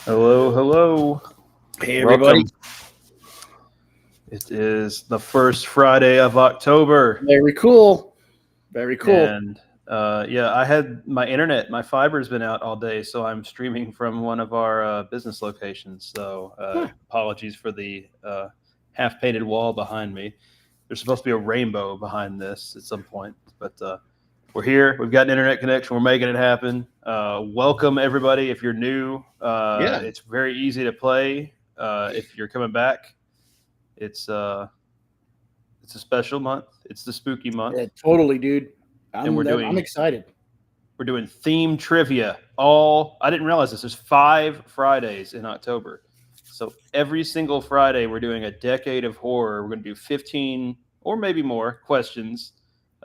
Hello, hello. Hey, everybody. Welcome. It is the first Friday of October. Very cool. Very cool. And I had my internet, my fiber's been out all day, so I'm streaming from one of our business locations. So apologies for the half-painted wall behind me. There's supposed to be a rainbow behind this at some point, but we're here. We've got an internet connection. We're making it happen. Welcome, everybody. If you're new, It's very easy to play. If you're coming back, it's a special month. It's the spooky month. Yeah, totally, dude. I'm excited. We're doing theme trivia. I didn't realize this. There's 5 Fridays in October. So every single Friday, we're doing a decade of horror. We're going to do 15 or maybe more questions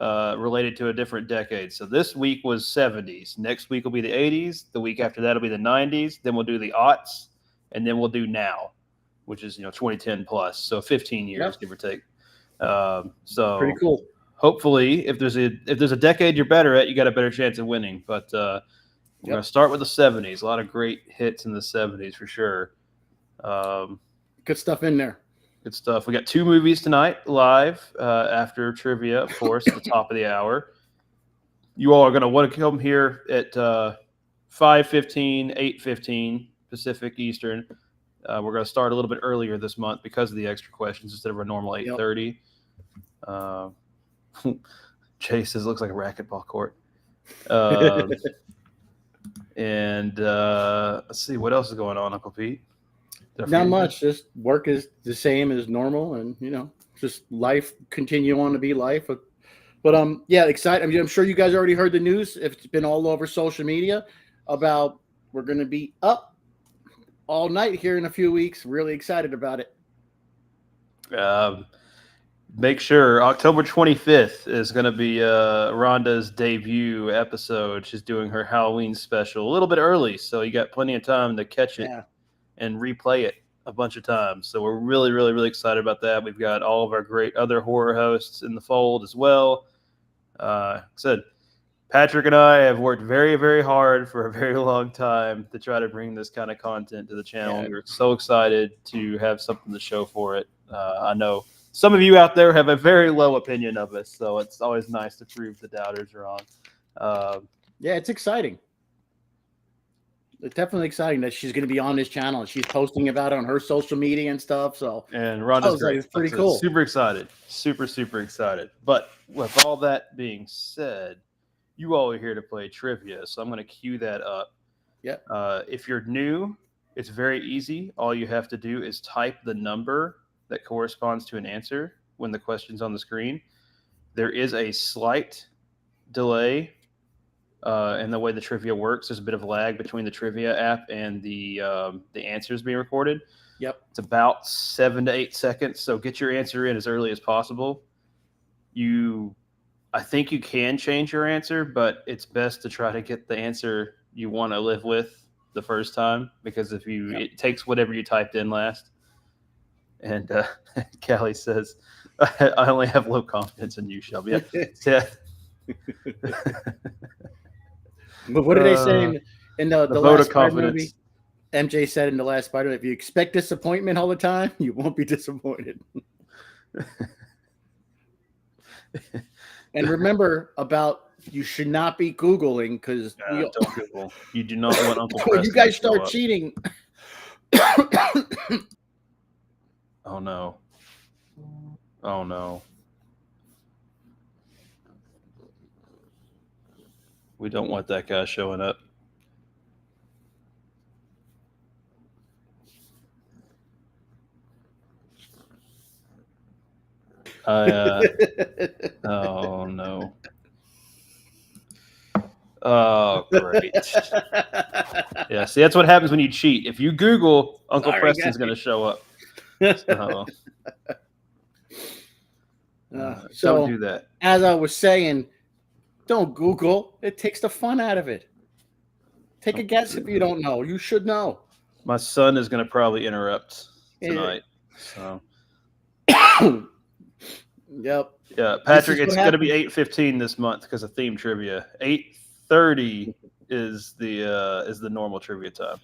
related to a different decade. So this week was 70s. Next week will be the 80s. The week after that will be the 90s. Then we'll do the aughts, and then we'll do now, which is 2010 plus. So 15 years, give or take. So pretty cool. Hopefully, if there's a decade you're better at, you got a better chance of winning. But we're going to start with the 70s. A lot of great hits in the 70s for sure. Good stuff in there. Good stuff. We got 2 movies tonight live after trivia, of course, at the top of the hour. You all are going to want to come here at 5:15, 8:15 Pacific Eastern. We're going to start a little bit earlier this month because of the extra questions instead of a normal 8:30. Chase says it looks like a racquetball court. And let's see, what else is going on, Uncle Pete? Not much. Just work is the same as normal, and just life continue on to be life. But excited. I'm sure you guys already heard the news. If it's been all over social media about we're going to be up all night here in a few weeks. Really excited about it. Make sure October 25th is going to be Rhonda's debut episode. She's doing her Halloween special a little bit early, so you got plenty of time to catch it and replay it a bunch of times. So we're really, really, really excited about that. We've got all of our great other horror hosts in the fold as well. Like I said, Patrick and I have worked very, very hard for a very long time to try to bring this kind of content to the channel. We're so excited to have something to show for it. I know some of you out there have a very low opinion of us, so it's always nice to prove the doubters wrong. It's exciting. It's definitely exciting that she's going to be on this channel and she's posting about it on her social media and stuff. And Rhonda's great. It's pretty cool. Super excited. Super, super excited. But with all that being said, you all are here to play trivia, so I'm going to cue that up. If you're new, it's very easy. All you have to do is type the number that corresponds to an answer when the question's on the screen. There is a slight delay in the way the trivia works. There's a bit of lag between the trivia app and the answers being recorded. It's about 7 to 8 seconds, so get your answer in as early as possible. I think you can change your answer, but it's best to try to get the answer you want to live with the first time, because it takes whatever you typed in last. And Callie says, I only have low confidence in you, Shelby. Yeah. But what did they say in the vote last of confidence movie? MJ said in the last Spider-Man, if you expect disappointment all the time, you won't be disappointed. And remember about you should not be Googling because don't Google. You do not want Uncle Preston. You guys start cheating. Oh no. Oh no. We don't want that guy showing up. Oh no. Oh, great. Yeah, see, that's what happens when you cheat. If you Google, Uncle Preston's going to show up. So don't do that. As I was saying, don't Google. It takes the fun out of it. Take a guess if you don't know. You should know. My son is going to probably interrupt tonight. So. Yep. Yeah, Patrick, it's going to be 8:15 this month because of theme trivia. 8:30 is the normal trivia time.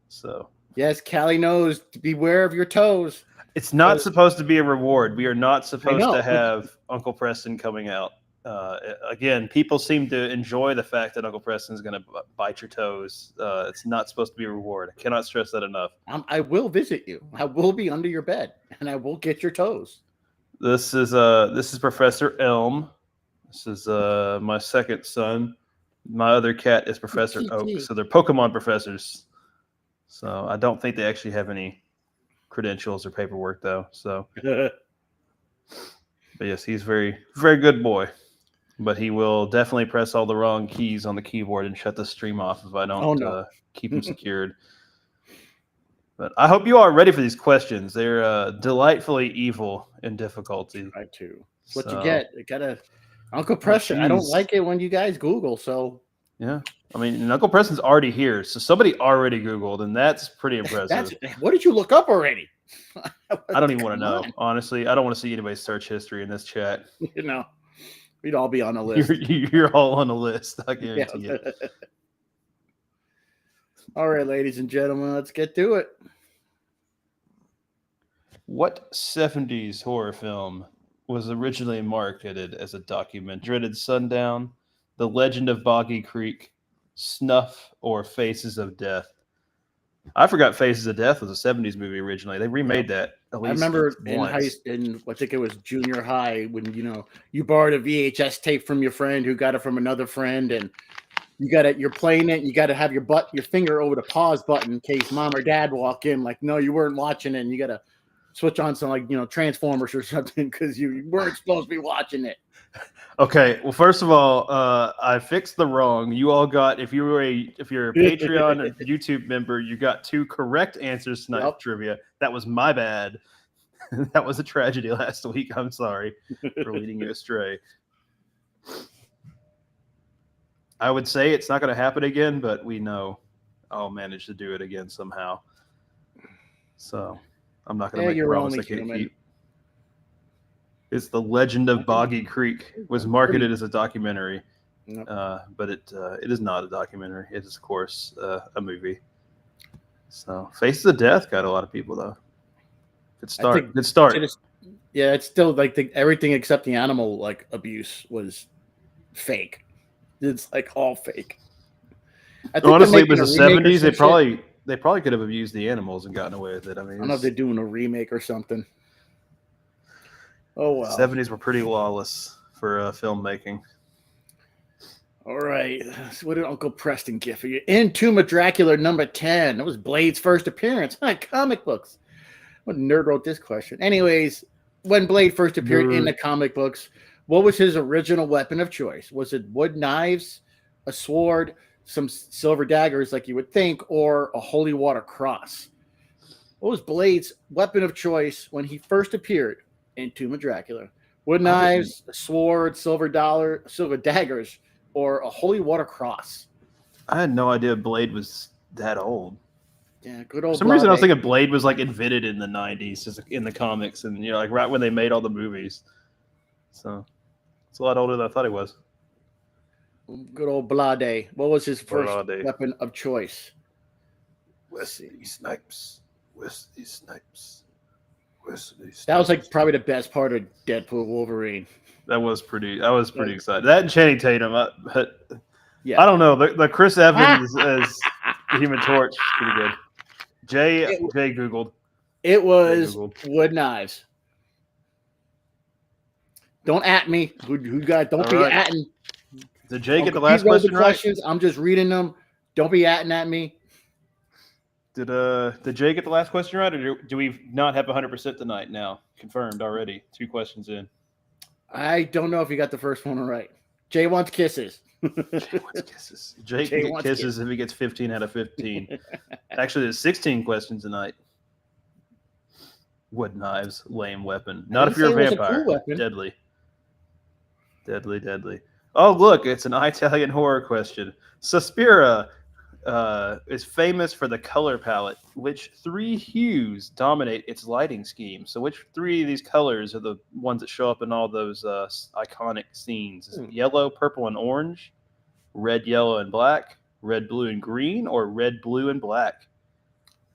So. Yes, Callie knows to beware of your toes. It's not supposed to be a reward. We are not supposed to have Uncle Preston coming out. Again, people seem to enjoy the fact that Uncle Preston is going to bite your toes. It's not supposed to be a reward. I cannot stress that enough. I will visit you. I will be under your bed, and I will get your toes. This is Professor Elm. This is my second son. My other cat is Professor Oak. So they're Pokemon professors. So I don't think they actually have any credentials or paperwork though. So, but yes, he's very, very good boy. But he will definitely press all the wrong keys on the keyboard and shut the stream off if I don't keep him secured. But I hope you all are ready for these questions. They're delightfully evil in difficulty. I too. That's what you get. You gotta Uncle Preston. I don't like it when you guys Google. So yeah, I mean, Uncle Preston's already here, so somebody already Googled, and that's pretty impressive. What did you look up already? I don't even want to know. Honestly, I don't want to see anybody's search history in this chat. You know, we'd all be on the list. You're all on the list. I guarantee it. All right, ladies and gentlemen, let's get to it. What 70s horror film was originally marketed as a document? Dreaded Sundown, The Legend of Boggy Creek, Snuff, or Faces of Death? I forgot Faces of Death was a 70s movie originally. They remade that. At least I remember I think it was junior high when you borrowed a VHS tape from your friend who got it from another friend, and you're playing it. You got to have your finger over the pause button in case mom or dad walk in. Like, no, you weren't watching it. And you got to switch on some Transformers or something because you weren't supposed to be watching it. Okay, well, first of all, I fixed the wrong. You all got if you're a Patreon YouTube member, you got 2 correct answers tonight. Trivia. That was my bad. That was a tragedy last week. I'm sorry for leading you astray. I would say it's not going to happen again, but we know I'll manage to do it again somehow. So I'm not going to make a promise I can't keep. It's The Legend of Boggy Creek. It was marketed as a documentary, but it is not a documentary. It is, of course, a movie. So Faces of Death got a lot of people, though. Good start. Good start. It's still like everything except the animal abuse was fake. It's all fake. Honestly, it was the 70s. They probably could have abused the animals and gotten away with it. I mean, I don't know if they're doing a remake or something. Oh, wow. 70s were pretty lawless for filmmaking. All right. So what did Uncle Preston get for you? Entomb of Dracula number 10. That was Blade's first appearance. Comic books. What nerd wrote this question? Anyways, when Blade first appeared in the comic books, what was his original weapon of choice? Was it wood knives, a sword, some silver daggers like you would think, or a holy water cross? What was Blade's weapon of choice when he first appeared in Entomb of Dracula? Wood knives, a sword, silver daggers, or a holy water cross? I had no idea Blade was that old. Yeah, good old. For some reason, I was thinking Blade was like invented in the '90s, just in the comics, and like right when they made all the movies. So it's a lot older than I thought it was. Good old Blade. What was his first weapon of choice? Wesley Snipes. Wesley Snipes. Wesley Snipes. That was like probably the best part of Deadpool Wolverine. I was pretty excited. That and Channing Tatum. I don't know. The Chris Evans as Human Torch, pretty good. Jay Googled. It was wood knives. Don't at me. Who got? Don't be atting. Did Jay get the last question right? I'm just reading them. Don't be atting at me. Did Jay get the last question right, or do we not have 100% tonight now? Confirmed already. 2 questions in. I don't know if you got the first one right. Jay wants kisses. Jay wants kisses. Jay can get kisses if he gets 15 out of 15. Actually, there's 16 questions tonight. Wood knives, lame weapon. Not if you're a vampire. Deadly. Deadly. Oh, look, it's an Italian horror question. Suspiria is famous for the color palette. Which 3 hues dominate its lighting scheme? So which 3 of these colors are the ones that show up in all those iconic scenes? Is it yellow, purple, and orange? Red, yellow, and black? Red, blue, and green? Or red, blue, and black?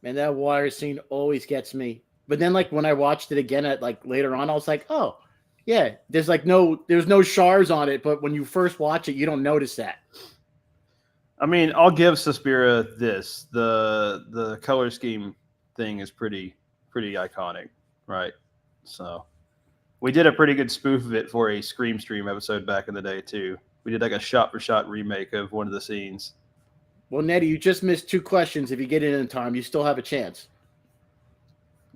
Man, that wire scene always gets me. But then, like, when I watched it again at like later on, I was like, oh, yeah, there's no shards on it. But when you first watch it, you don't notice that. I mean, I'll give Suspiria this. The color scheme thing is pretty iconic, right? So we did a pretty good spoof of it for a Scream Stream episode back in the day too. We did like a shot-for-shot remake of one of the scenes. Well, Nettie, you just missed 2 questions. If you get it in time, you still have a chance.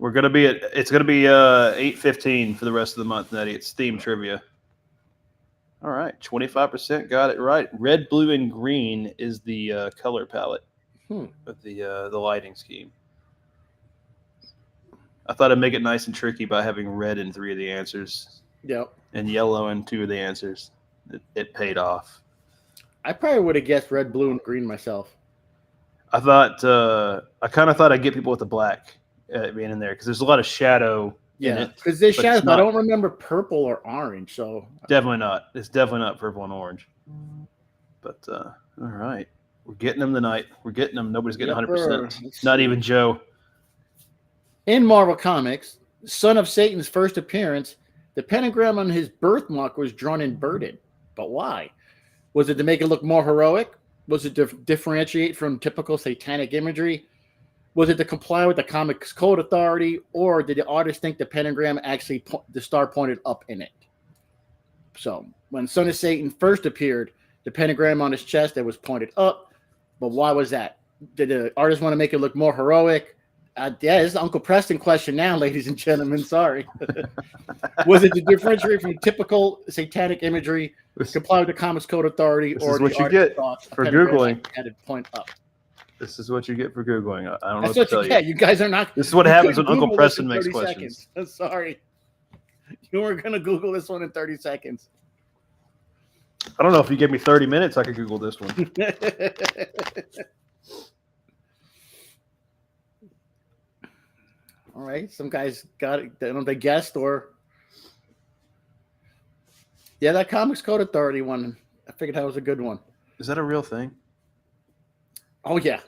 It's gonna be 8:15 for the rest of the month, Nettie. It's theme trivia. All right, 25% got it right. Red, blue, and green is the color palette of the lighting scheme. I thought I'd make it nice and tricky by having red in 3 of the answers. Yep. And yellow in 2 of the answers. It paid off. I probably would have guessed red, blue, and green myself. I kind of thought I'd get people with the black being in there because there's a lot of shadow. Yeah, because there's shadows. I don't remember purple or orange, so definitely not. It's definitely not purple and orange. But all right, we're getting them tonight. We're getting them. Nobody's getting 100%. Not even Joe. In Marvel Comics, Son of Satan's first appearance, the pentagram on his birthmark was drawn in Burden. But why? Was it to make it look more heroic? Was it to differentiate from typical satanic imagery? Was it to comply with the Comics Code Authority, or did the artist think the pentagram actually the star pointed up in it? So when Son of Satan first appeared, the pentagram on his chest that was pointed up. But why was that? Did the artist want to make it look more heroic? Yeah, this is Uncle Preston question now, ladies and gentlemen. Sorry. Was it to differentiate from typical satanic imagery, comply with the Comics Code Authority, or the artist get for Googling? Had it point up. This is what you get for Googling. I don't know what to tell you. You guys are not. This is what happens when Uncle Preston makes questions. I'm sorry. You were going to Google this one in 30 seconds. I don't know if you gave me 30 minutes, I could Google this one. All right. Some guys got it. They guessed or. Yeah, that Comics Code Authority one. I figured that was a good one. Is that a real thing? Oh, yeah.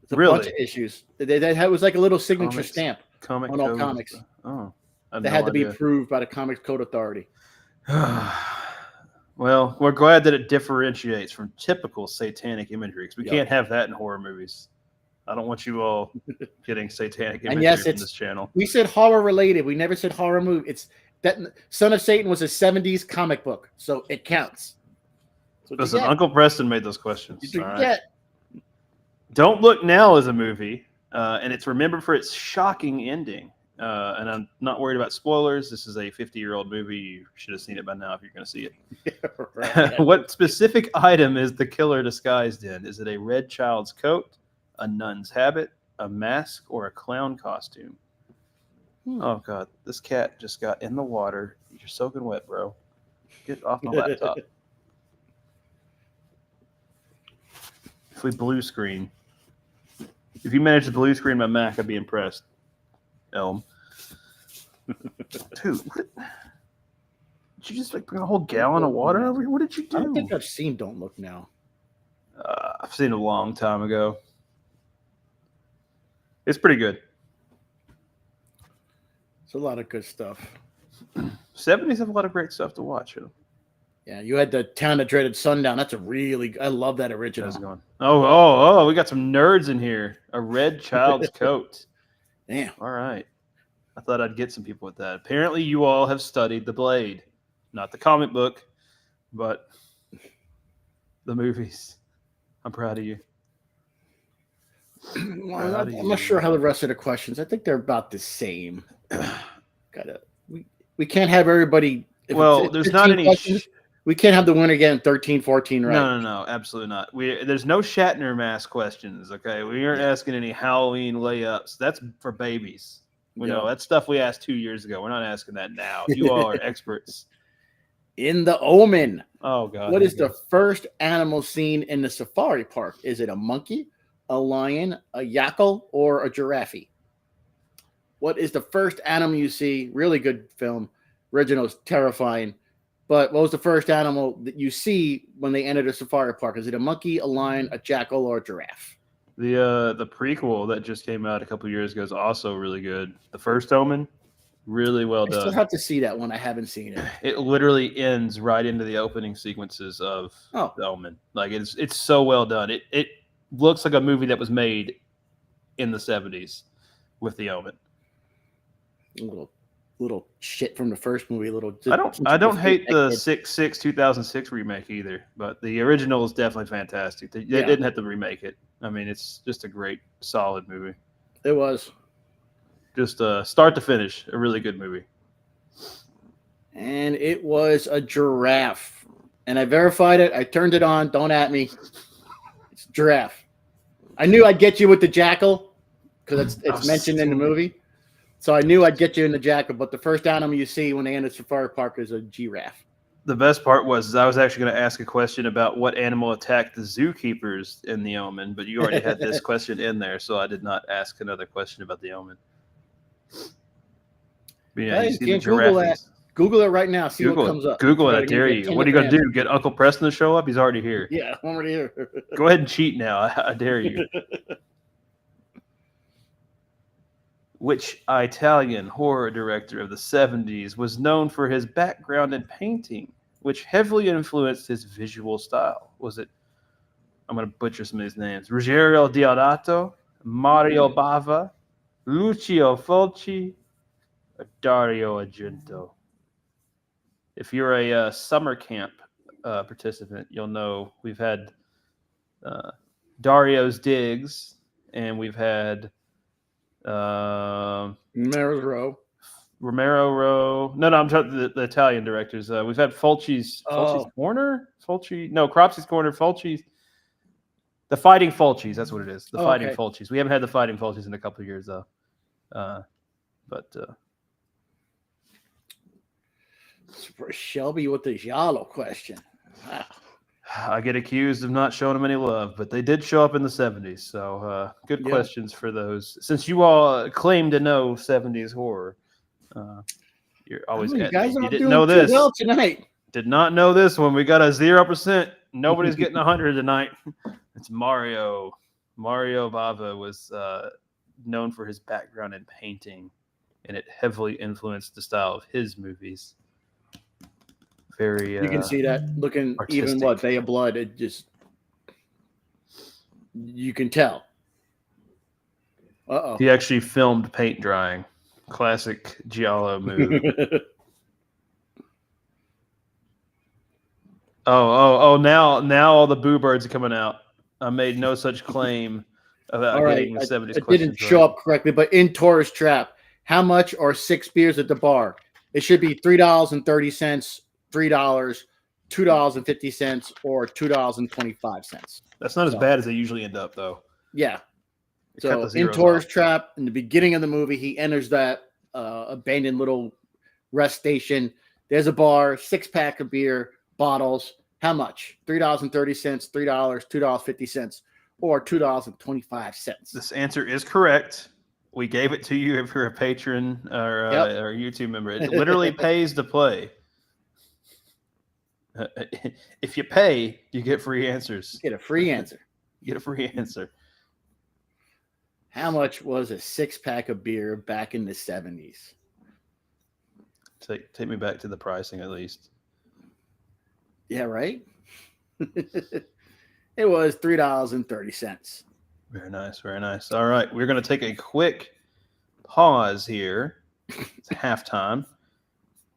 It's a bunch of issues. That was like a little signature stamp on all comics. Oh. They had to be approved by the Comics Code Authority. Well, we're glad that it differentiates from typical satanic imagery because we can't have that in horror movies. I don't want you all getting satanic imagery from this channel. We said horror related. We never said horror movie. It's that Son of Satan was a 70s comic book, so it counts. Listen, Uncle Preston made those questions. All right. Don't Look Now is a movie, and it's remembered for its shocking ending. And I'm not worried about spoilers. This is a 50-year-old movie. You should have seen it by now if you're going to see it. Right. What specific item is the killer disguised in? Is it a red child's coat, a nun's habit, a mask, or a clown costume? Oh, God. This cat just got in the water. You're soaking wet, bro. Get off my laptop. If we blue screen. If you manage to blue screen my Mac, I'd be impressed. Elm. Dude, what? Did you just like bring a whole gallon of water over here? What did you do? I don't think I've seen Don't Look Now. I've seen it a long time ago. It's pretty good. It's a lot of good stuff. 70s have a lot of great stuff to watch. Yeah, you had the Town That Dreaded Sundown. That's a really, I love that original. How's it going? Oh, we got some nerds in here. A red child's coat. Damn. All right. I thought I'd get some people with that. Apparently, you all have studied The Blade. Not the comic book, but the movies. I'm proud of you. Well, I'm not sure how the rest of the questions. I think they're about the same. We can't have everybody. Well, there's not any. We can't have the winner getting 13, 14 right. No, absolutely not. There's no Shatner mask questions. Okay, we aren't asking any Halloween layups. That's for babies. We know that's stuff we asked 2 years ago. We're not asking that now. You all are experts. In The Omen. Oh God! What is the first animal seen in the safari park? Is it a monkey, a lion, a jackal, or a giraffe? What is the first animal you see? Really good film. Original's terrifying. But what was the first animal that you see when they enter the safari park? Is it a monkey, a lion, a jackal, or a giraffe? The prequel that just came out a couple of years ago is also really good. The First Omen, really well done. I still have to see that one. I haven't seen it. It literally ends right into the opening sequences of The Omen. Like it's so well done. It looks like a movie that was made in the 70s with The Omen. A little shit from the first movie. I don't hate the 2006 remake either, but the original is definitely fantastic. They didn't have to remake it. I mean, it's just a great, solid movie. It was. Just start to finish, a really good movie. And it was a giraffe. And I verified it. I turned it on. Don't at me. It's a giraffe. I knew I'd get you with the jackal because it's mentioned in the movie. So I knew I'd get you in the jackal, but the first animal you see when they enter safari park is a giraffe. The best part was I was actually going to ask a question about what animal attacked the zookeepers in The Omen, but you already had this question in there, so I did not ask another question about The Omen. But yeah, you see the giraffes. Google it right now. See what comes up. Google it. I dare you. What are you going to do? Get Uncle Preston to show up? He's already here. Yeah, I'm already here. Go ahead and cheat now. I dare you. Which Italian horror director of the 70s was known for his background in painting, which heavily influenced his visual style? Was it, I'm going to butcher some of these names, Ruggero Deodato, Mario Bava, Lucio Fulci, or Dario Argento? If you're a summer camp participant, you'll know we've had Dario's Digs, and we've had Romero Row. No, I'm talking the Italian directors. We've had Fulci's Corner. Cropsy's Corner. Fulci's. The Fighting Fulcis. That's what it is. The Fighting Fulcis. We haven't had the Fighting Fulcis in a couple of years though. Shelby with the Giallo question. Wow. I get accused of not showing them any love, but they did show up in the 70s. So good questions for those. Since you all claim to know 70s horror, you're always you guys you aren't didn't doing know this. too well tonight. Did not know this one. We got a 0%. Nobody's getting 100 tonight. It's Mario. Mario Bava was known for his background in painting, and it heavily influenced the style of his movies. Very you can see that looking artistic. Even Bay of Blood, it just you can tell. He actually filmed paint drying. Classic Giallo move. Now all the boo birds are coming out. I made no such claim about getting the 70s it didn't show up correctly, but in Tourist Trap, how much are 6 beers at the bar? It should be $3.30, $3, $2.50, or $2.25. That's not as bad as they usually end up, though. Yeah. So in Tourist Trap, in the beginning of the movie, he enters that abandoned little rest station. There's a bar, 6-pack of beer, bottles. How much? $3.30, $3, $2.50. or $2.25. This answer is correct. We gave it to you if you're a patron or a YouTube member. It literally pays to play. If you pay, you get free answers. You get a free answer. You get a free answer. How much was a 6-pack of beer back in the 70s? Take me back to the pricing at least. Yeah, right? It was $3.30. Very nice, very nice. All right, we're going to take a quick pause here. It's halftime.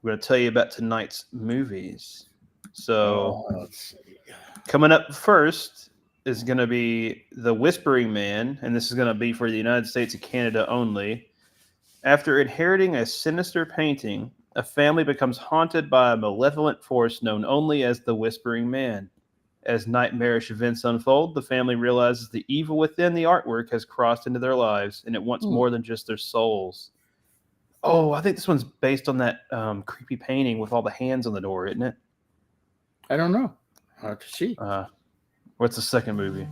We're going to tell you about tonight's movies. So, coming up first is going to be The Whispering Man, and this is going to be for the United States and Canada only. After inheriting a sinister painting, a family becomes haunted by a malevolent force known only as the Whispering Man. As nightmarish events unfold, the family realizes the evil within the artwork has crossed into their lives, and it wants more than just their souls. Oh, I think this one's based on that creepy painting with all the hands on the door, isn't it? I don't know. Hard to see. What's the second movie?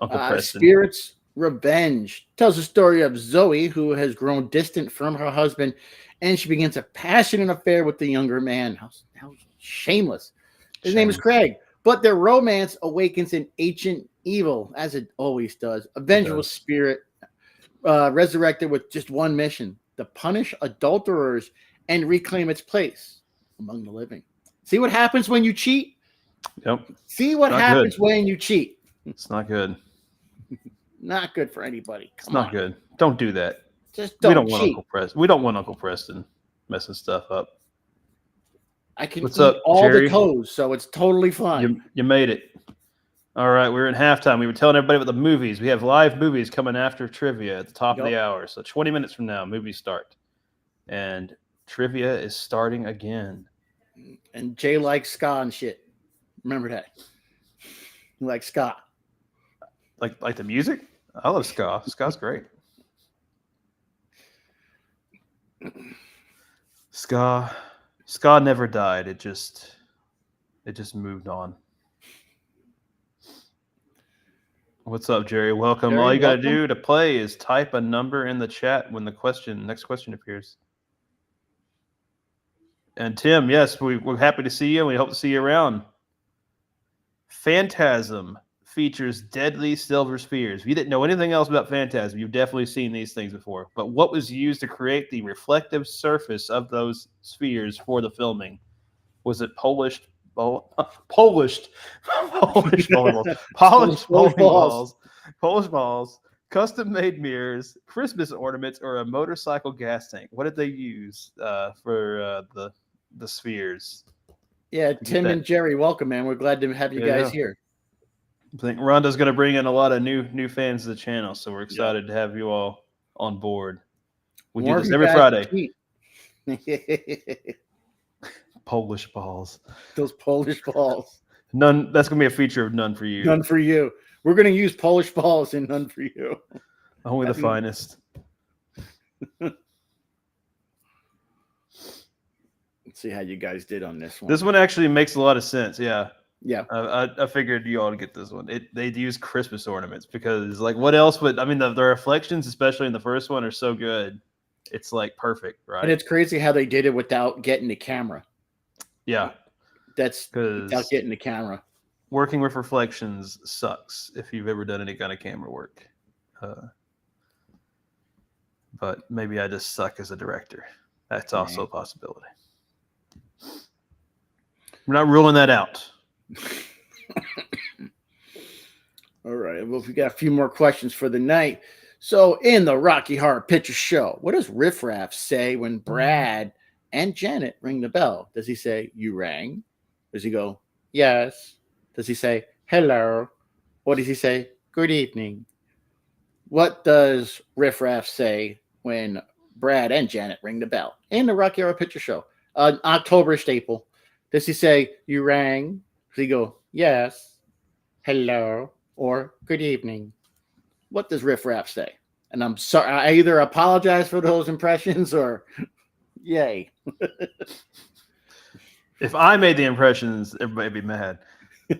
Uncle Preston. Spirit's Revenge tells the story of Zoe, who has grown distant from her husband, and she begins a passionate affair with the younger man. How shameless. His name is Craig. But their romance awakens an ancient evil, as it always does. A vengeful spirit resurrected with just one mission: to punish adulterers and reclaim its place among the living. See what happens when you cheat? Yep. See what happens when you cheat. It's not good. Not good for anybody. It's not good. Don't do that. Just don't want cheat. Uncle Preston. We don't want Uncle Preston messing stuff up. I can eat all Jerry? The toes, so it's totally fine. You made it. All right, we're in halftime. We were telling everybody about the movies. We have live movies coming after trivia at the top of the hour. So 20 minutes from now, movies start. And trivia is starting again. And Jay likes ska and shit. Remember that. He likes ska. Like the music? I love ska. Ska's great. Ska never died. It just moved on. What's up, Jerry? Welcome. Jerry, all you got to do to play is type a number in the chat when the next question appears. And Tim, yes, we're happy to see you, and we hope to see you around. Phantasm features deadly silver spheres. If you didn't know anything else about Phantasm, you've definitely seen these things before. But what was used to create the reflective surface of those spheres for the filming? Was it polished bowling balls, custom-made mirrors, Christmas ornaments, or a motorcycle gas tank? What did they use for the spheres? Yeah, Tim and Jerry, welcome, man. We're glad to have you guys here. I think Rhonda's going to bring in a lot of new fans to the channel, so we're excited to have you all on board. We do this every Friday. Polish balls. Those Polish balls. None. That's going to be a feature of None for You. None for You. We're going to use Polish balls in None for You. Only the finest. Let's see how you guys did on this one. This one actually makes a lot of sense. Yeah. Yeah. I figured you ought to get this one. They use Christmas ornaments because, like, what else would... I mean, the reflections, especially in the first one, are so good. It's, like, perfect, right? And it's crazy how they did it without getting the camera. Yeah. That's without getting the camera. Working with reflections sucks if you've ever done any kind of camera work. But maybe I just suck as a director. That's also a possibility. We're not ruling that out. All right. Well, we got a few more questions for the night. So, in the Rocky Horror Picture Show, what does Riff Raff say when Brad and Janet ring the bell? Does he say, "You rang"? Does he go, "Yes"? Does he say, "Hello"? What does he say, "Good evening"? What does Riff Raff say when Brad and Janet ring the bell in the Rocky Horror Picture Show? An October staple. Does he say, "You rang"? Does he go, "Yes"? "Hello" or "Good evening"? What does Riff Raff say? And I'm sorry, I either apologize for those impressions or yay. If I made the impressions, everybody would be mad.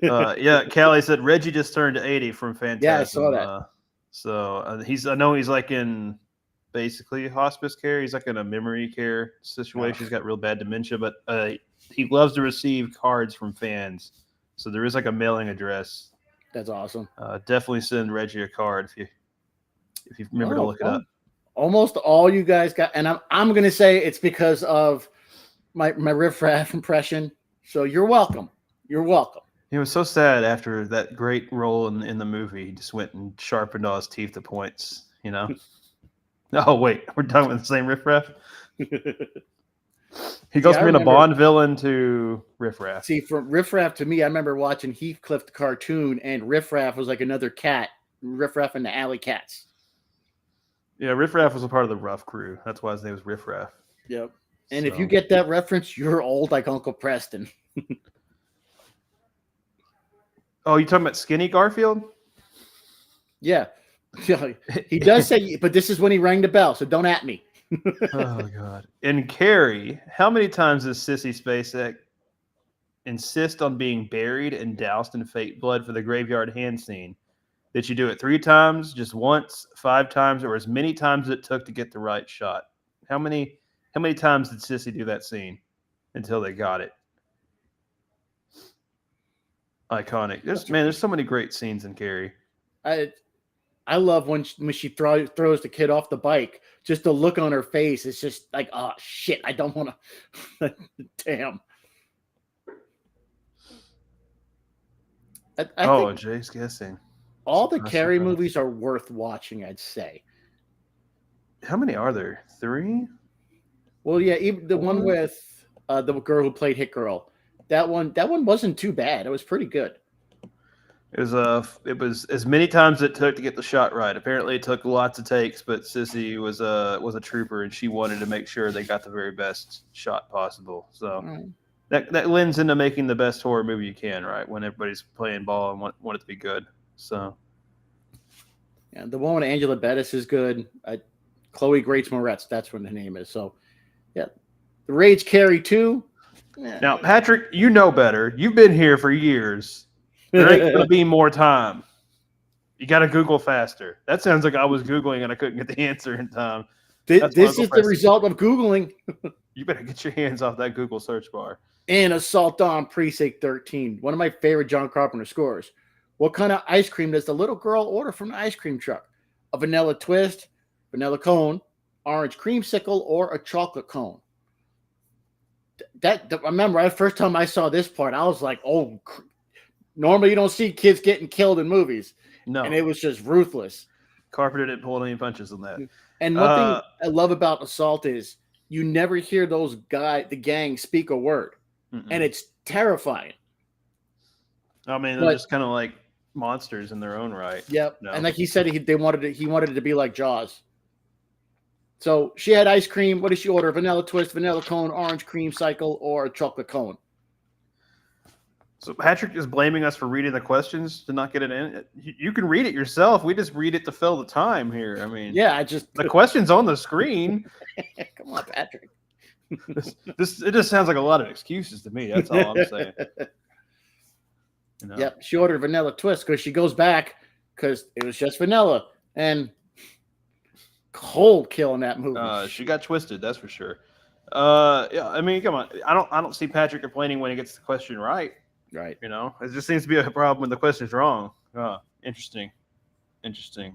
Yeah, Callie said Reggie just turned 80 from Phantasm. Yeah, I saw that. I know he's like in basically hospice care. He's like in a memory care situation. He's got real bad dementia, but he loves to receive cards from fans. So there is like a mailing address. That's awesome. Definitely send Reggie a card if you remember to look it up. Almost all you guys got, and I'm gonna say it's because of my Riff Raff impression. So you're welcome. You're welcome. He was so sad after that great role in the movie. He just went and sharpened all his teeth to points. Oh wait, we're talking about the same Riff Raff. He goes from being a Bond villain to Riff Raff. See, from Riff Raff to me, I remember watching Heathcliff the cartoon, and Riff Raff was like another cat. Riff Raff and the Alley Cats. Yeah, Riff Raff was a part of the Rough Crew. That's why his name was Riff Raff. Yep. And if you get that reference, you're old like Uncle Preston. Oh, you talking about Skinny Garfield? Yeah. He does say, but this is when he rang the bell, so don't at me. Oh, God. In Carrie, how many times does Sissy Spacek insist on being buried and doused in fake blood for the graveyard hand scene? Did you do it 3 times, just once, 5 times, or as many times as it took to get the right shot? How many times did Sissy do that scene until they got it? Iconic. There's so many great scenes in Carrie. I love when she throws the kid off the bike. Just the look on her face is just like, oh shit, I don't want to. Damn. I think Jay's guessing. All the Carrie movies are worth watching, I'd say. How many are there? 3? Well, yeah, even the one with the girl who played Hit Girl. That one wasn't too bad. It was pretty good. It was as many times it took to get the shot right. Apparently, it took lots of takes, but Sissy was a trooper, and she wanted to make sure they got the very best shot possible. So that lends into making the best horror movie you can, right? When everybody's playing ball and want it to be good. So, yeah, the one with Angela Bettis is good. Chloe Grace Moretz, that's what the name is. So, yeah, The Rage Carrie 2. Yeah. Now, Patrick, you know better. You've been here for years. There ain't going to be more time. You got to Google faster. That sounds like I was Googling and I couldn't get the answer in time. This is the result of Googling. You better get your hands off that Google search bar. And Assault on Precinct 13, one of my favorite John Carpenter scores. What kind of ice cream does the little girl order from the ice cream truck? A vanilla twist, vanilla cone, orange creamsicle, or a chocolate cone? I remember the first time I saw this part, I was like, oh, normally you don't see kids getting killed in movies. No. And it was just ruthless. Carpenter didn't pull any punches on that. And one thing I love about Assault is you never hear the gang speak a word. And it's terrifying. I mean, they're just kind of like monsters in their own right. Yep. No. And like he said, he wanted it to be like Jaws. So she had ice cream. What did she order? Vanilla twist, vanilla cone, orange cream cycle, or a chocolate cone? So Patrick is blaming us for reading the questions to not get it in. You can read it yourself. We just read it to fill the time here. I mean, yeah, the question's on the screen. Come on, Patrick. It just sounds like a lot of excuses to me. That's all I'm saying. Yep, she ordered vanilla twist because she goes back because it was just vanilla and cold kill in that movie. She got twisted, that's for sure. Yeah, I mean, come on. I don't see Patrick complaining when he gets the question right. Right. It just seems to be a problem when the question's wrong. Interesting.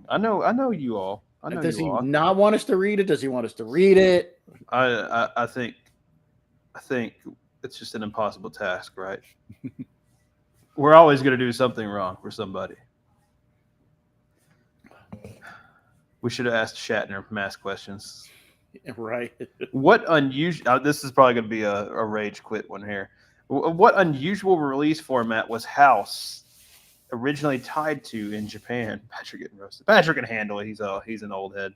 I know you all. Does he not want us to read it? Does he want us to read it? I think it's just an impossible task, right? We're always going to do something wrong for somebody. We should have asked Shatner mass questions. Right. What unusual? This is probably going to be a rage quit one here. What unusual release format was House originally tied to in Japan? Patrick getting roasted. Patrick can handle it. He's an old head.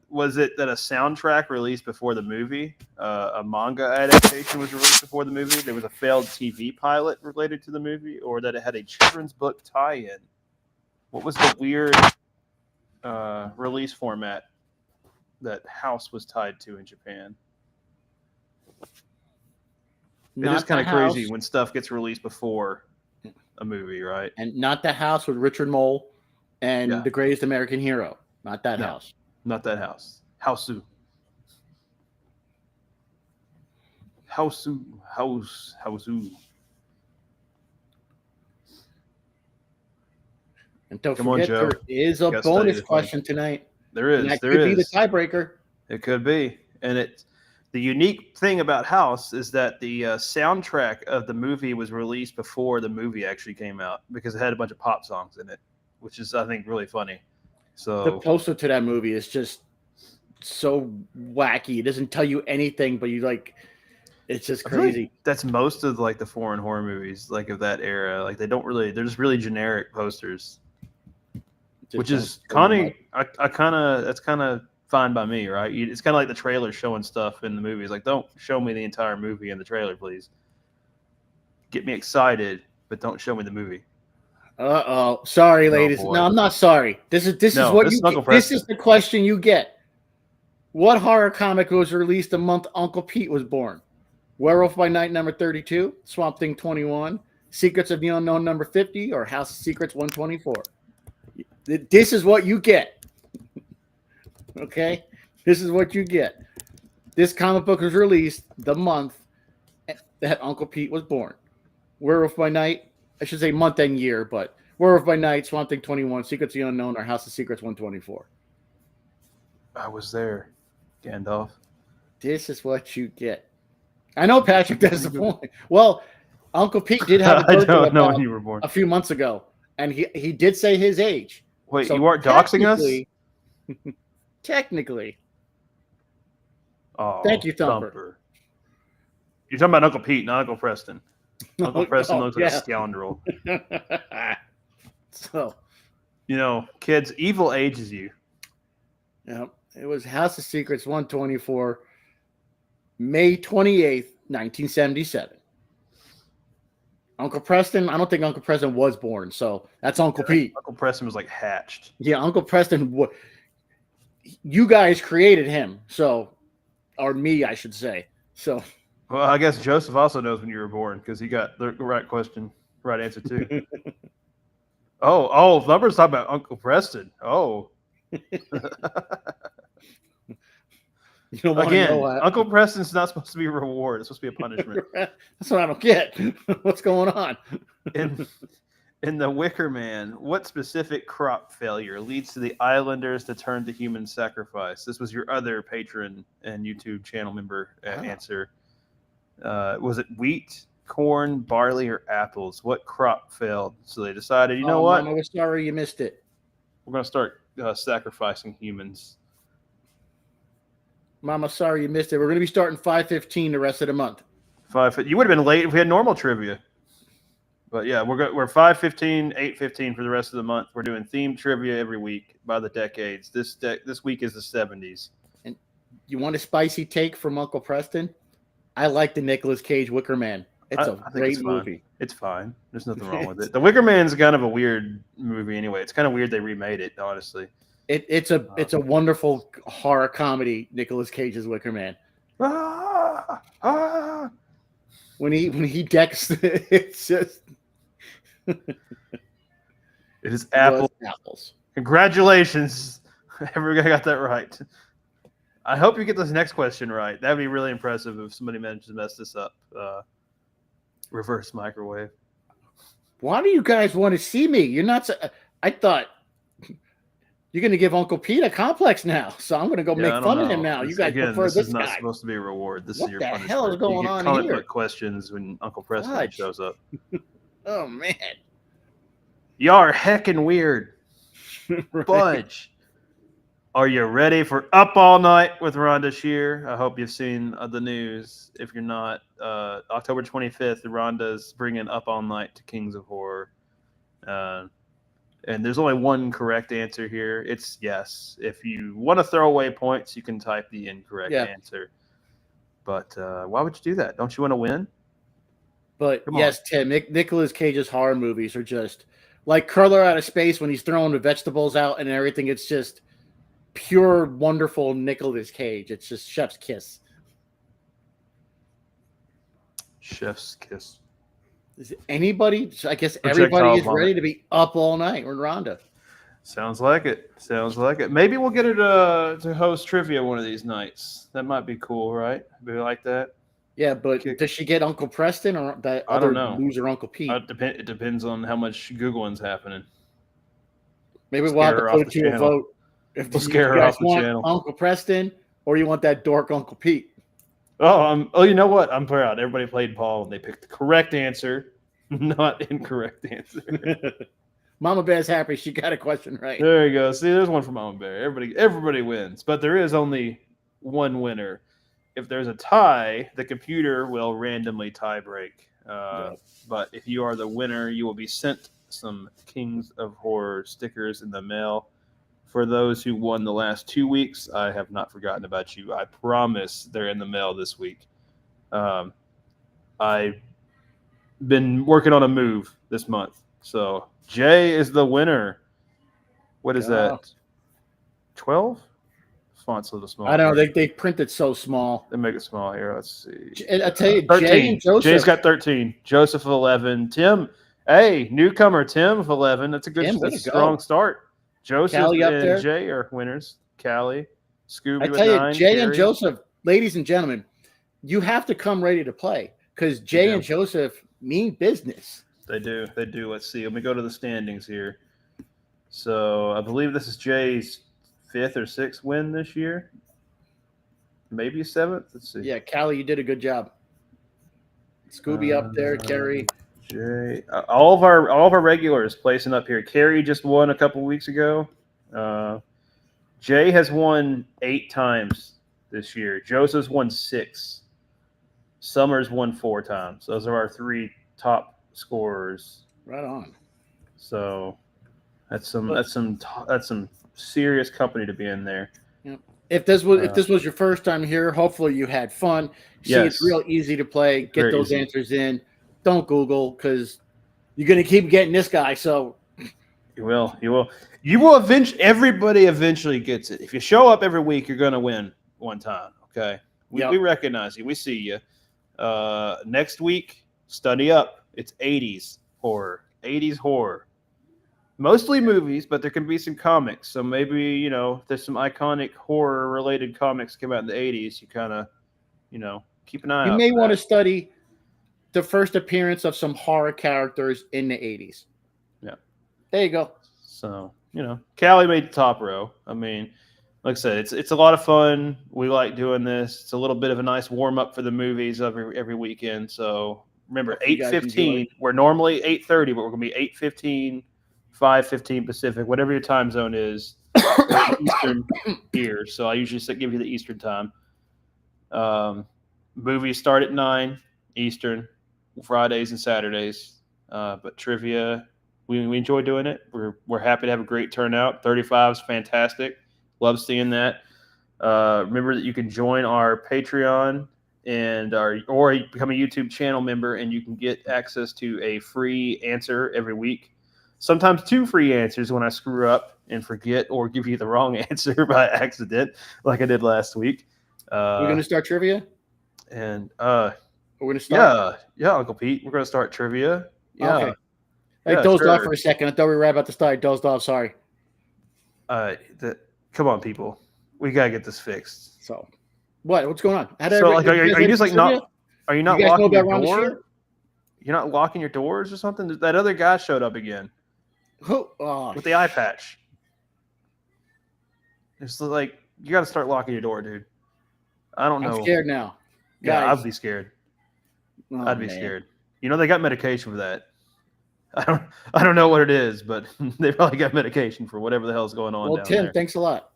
Was it that a soundtrack released before the movie? A manga adaptation was released before the movie? There was a failed TV pilot related to the movie? Or that it had a children's book tie-in? What was the weird release format that House was tied to in Japan? It is kind of crazy when stuff gets released before a movie, right? And not the house with Richard Mole and The Greatest American Hero. Not that house. Not that house. Houseu. Houseu. And don't forget, there is a bonus question tonight. There is. And that could be the tiebreaker. It could be. And it's the unique thing about House is that the soundtrack of the movie was released before the movie actually came out because it had a bunch of pop songs in it, which is, I think, really funny. So the poster to that movie is just so wacky. It doesn't tell you anything, but you like. It's just crazy. Like that's most of like the foreign horror movies, like of that era. Like they don't really. They're just really generic posters. Which is kind of, that's kind of fine by me, right? It's kind of like the trailer showing stuff in the movies. Like, don't show me the entire movie in the trailer, please. Get me excited, but don't show me the movie. Sorry, ladies. No, I'm not sorry. This is the question you get. What horror comic was released the month Uncle Pete was born? Werewolf by Night number 32, Swamp Thing 21, Secrets of the Unknown number 50, or House of Secrets 124? This is what you get. Okay? This is what you get. This comic book was released the month that Uncle Pete was born. Werewolf by Night, I should say month and year, but Werewolf by Night, Swamp Thing 21, Secrets of the Unknown, or House of Secrets 124. I was there, Gandalf. This is what you get. I know Patrick does the point. Well, Uncle Pete did have a birthday I don't know when you were born. A few months ago, and he did say his age. Wait, so you aren't doxing us? Technically. Oh, thank you, Thumper. You're talking about Uncle Pete, not Uncle Preston. Uncle Preston looks like a scoundrel. So, kids, evil ages you. Yeah, it was House of Secrets 124, May 28th, 1977. Uncle Preston, I don't think Uncle Preston was born, so that's Uncle Pete. Uncle Preston was like hatched. Yeah, Uncle Preston, you guys created him, or me, I should say. So, well, I guess Joseph also knows when you were born because he got the right answer too. oh, Lumber's talking about Uncle Preston. Oh. Again, Uncle Preston's not supposed to be a reward. It's supposed to be a punishment. That's what I don't get. What's going on? In The Wicker Man, what specific crop failure leads to the islanders to turn to human sacrifice? This was your other patron and YouTube channel member answer. Was it wheat, corn, barley, or apples? What crop failed? So they decided, you know what? Mama, we're sorry you missed it. We're going to start sacrificing humans. Mama, sorry you missed it. We're going to be starting 5:15 the rest of the month. You would have been late if we had normal trivia. But yeah, we're 5:15, 8:15 for the rest of the month. We're doing themed trivia every week by the decades. This week is the 70s. And you want a spicy take from Uncle Preston? I like the Nicolas Cage Wicker Man. It's a great movie. It's fine. There's nothing wrong with it. The Wicker Man's kind of a weird movie anyway. It's kind of weird they remade it, honestly. It's a wonderful horror comedy, Nicolas Cage's Wicker Man. When he decks, it's just it is apples. Congratulations, everybody got that right. I hope you get this next question right. That'd be really impressive if somebody managed to mess this up. Reverse microwave. Why do you guys want to see me? You're not. I thought. You're going to give Uncle Pete a complex now, so I'm going to go make fun of him now. You guys prefer this guy. This is not supposed to be a reward. This is your punishment. What the hell is going on here? You get questions when Uncle Preston shows up. Oh, man. Y'all are heckin' weird. Right. Budge. Are you ready for Up All Night with Rhonda Shear? I hope you've seen the news. If you're not, October 25th, Rhonda's bringing Up All Night to Kings of Horror. And there's only one correct answer here. It's yes. If you want to throw away points, you can type the incorrect answer. But why would you do that? Don't you want to win? But yes, Tim, Nicolas Cage's horror movies are just like Curler Out of Space when he's throwing the vegetables out and everything. It's just pure, wonderful Nicolas Cage. It's just chef's kiss. Chef's kiss. Is anybody? I guess everybody is ready to be up all night. We're Rhonda. Sounds like it. Maybe we'll get her to host trivia one of these nights. That might be cool, right? Maybe like that. Yeah, but does she get Uncle Preston or that other loser Uncle Pete? It depends on how much Googling's happening. Maybe we'll have to put it to a vote. If we'll scare her off the channel. Uncle Preston, or you want that dork Uncle Pete? Oh, you know what? I'm proud. Everybody played Paul, and they picked the correct answer, not incorrect answer. Mama Bear's happy she got a question right. There you go. See, there's one for Mama Bear. Everybody wins, but there is only one winner. If there's a tie, the computer will randomly tie break. But if you are the winner, you will be sent some Kings of Horror stickers in the mail. For those who won the last 2 weeks, I have not forgotten about you. I promise they're in the mail this week. I've been working on a move this month. So Jay is the winner. What is that? 12? Font's a little small. I don't know. They print it so small. They make it small here. Let's see. I tell you, 13. Jay and Joseph. Jay's got 13. Joseph 11. Tim, hey, newcomer Tim 11. That's a strong start. Joseph and Jay are winners. Callie, Scooby. I tell you, 9, Jay and Joseph, ladies and gentlemen, you have to come ready to play because Jay and Joseph mean business. They do. Let's see. Let me go to the standings here. So I believe this is Jay's 5th or 6th win this year. Maybe 7th. Let's see. Yeah, Callie, you did a good job. Scooby up there, Carrie. Jay, all of our regulars placing up here. Carrie just won a couple weeks ago. Jay has won 8 times this year. Joseph's won 6. Summers won 4 times. Those are our 3 top scorers. Right on. So that's some serious company to be in there. Yep. If this was your first time here, hopefully you had fun. It's real easy to play. Get Very those easy. Answers in. Don't Google because you're going to keep getting this guy. So you will eventually. Everybody eventually gets it. If you show up every week, you're going to win one time. Okay, we recognize you. We see you. Next week, study up. It's 80s horror. 80s horror. Mostly movies, but there can be some comics. So maybe there's some iconic horror related comics come out in the 80s. You kind of keep an eye out. You may want to study the first appearance of some horror characters in the 80s. Yeah. There you go. So, Callie made the top row. I mean, like I said, it's a lot of fun. We like doing this. It's a little bit of a nice warm-up for the movies every weekend. So, remember, 8:15. We're normally 8:30, but we're going to be 8:15, 5:15 Pacific, whatever your time zone is, Eastern here. So, I usually give you the Eastern time. Movies start at 9 Eastern. Fridays and Saturdays, but trivia, we enjoy doing it. We're happy to have a great turnout. 35 is fantastic. Love seeing that. Remember that you can join our Patreon or become a YouTube channel member, and you can get access to a free answer every week. Sometimes 2 free answers when I screw up and forget or give you the wrong answer by accident, like I did last week. We're going to start trivia? And we're going to start? Yeah, Uncle Pete. We're going to start trivia. Yeah. Okay. I dozed off for a second. I thought we were about to start. I dozed off. Sorry. Come on, people. We got to get this fixed. So, what's going on? Are you just like not? Are you not locking your door? You're not locking your doors or something? That other guy showed up again. Who? With the eye patch. It's like you got to start locking your door, dude. I don't know. I'm scared now. Yeah, I'd be scared. I'd be scared. They got medication for that. I don't know what it is, but they probably got medication for whatever the hell's going on. Well, Tim, thanks a lot.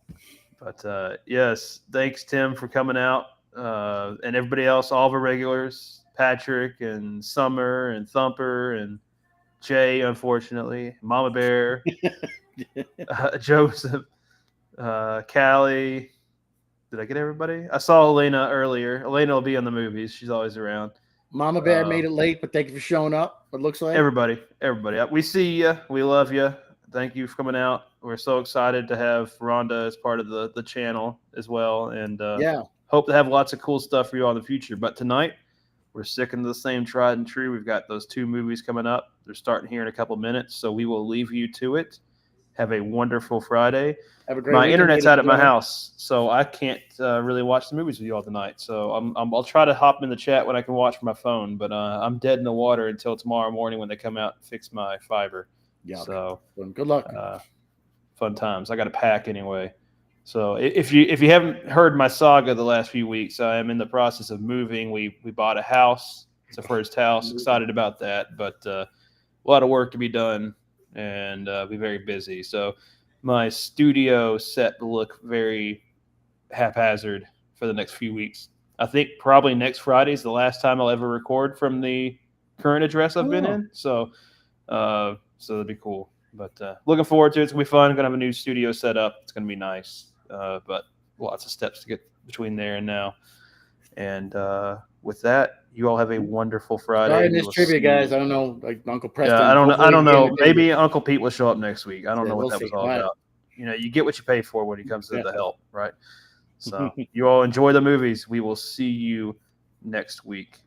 But yes, thanks Tim for coming out, and everybody else, all of our regulars, Patrick and Summer and Thumper and Jay, unfortunately, Mama Bear, Joseph, Callie. Did I get everybody? I saw Elena earlier. Elena will be on the movies. She's always around. Mama Bear made it late, but thank you for showing up. It looks like everybody. We see you. We love you. Thank you for coming out. We're so excited to have Rhonda as part of the channel as well, and hope to have lots of cool stuff for you all in the future. But tonight, We're sticking to the same tried and true. We've got those 2 movies coming up. They're starting here in a couple minutes, so we will leave you to it. Have a wonderful Friday. Have a great My weekend, internet's ladies out at and my gentlemen. house, so I can't really watch the movies with you all tonight. So I'll try to hop in the chat when I can watch my phone, but I'm dead in the water until tomorrow morning when they come out and fix my fiber. Yeah. So good luck. Fun times. I got to pack anyway. So if you haven't heard my saga the last few weeks, I am in the process of moving. We bought a house. It's the first house. Excited about that, but a lot of work to be done and be very busy. So my studio set to look very haphazard for the next few weeks. I think probably next Friday is the last time I'll ever record from the current address I've been in. So that'd be cool. But looking forward to it. It's going to be fun. I'm going to have a new studio set up. It's going to be nice. But lots of steps to get between there and now. And with that, you all have a wonderful Friday. Sorry, this trivia, guys. I don't know, like Uncle Preston. Yeah, I don't know. Maybe Uncle Pete will show up next week. I don't know what that was all about. You get what you pay for when it comes to the help, right? So you all enjoy the movies. We will see you next week.